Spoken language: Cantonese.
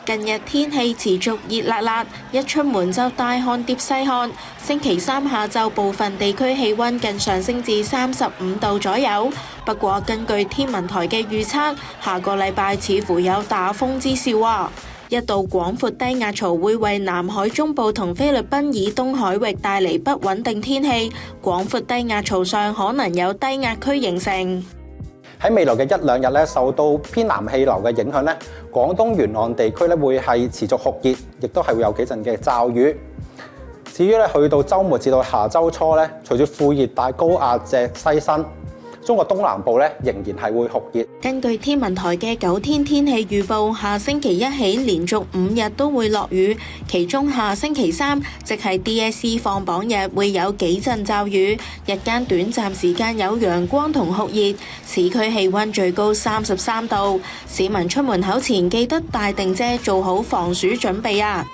近日天氣持續熱辣辣，一出門就大汗疊細汗。星期三下晝部分地區氣温更上升至35度左右。不過根據天文台嘅預測，下個禮拜似乎有打風之兆啊！一道廣闊低壓槽會為南海中部同菲律賓以東海域帶嚟不穩定天氣，廣闊低壓槽上可能有低壓區形成。喺未來嘅一兩日咧，受到偏南氣流嘅影響咧，廣東沿岸地區咧會係持續酷熱，亦都係會有幾陣嘅驟雨。至於咧去到週末至到下週初咧，隨住副熱帶高壓脊西伸，中國東南部咧仍然係會酷熱。根據天文台嘅9天天氣預報，下星期一起連續5日都會落雨，其中下星期三即係 DSE 放榜日會有幾陣驟雨，日間短暫時間有陽光同酷熱，市區氣温最高33度。市民出門口前記得帶定遮，做好防暑準備啊！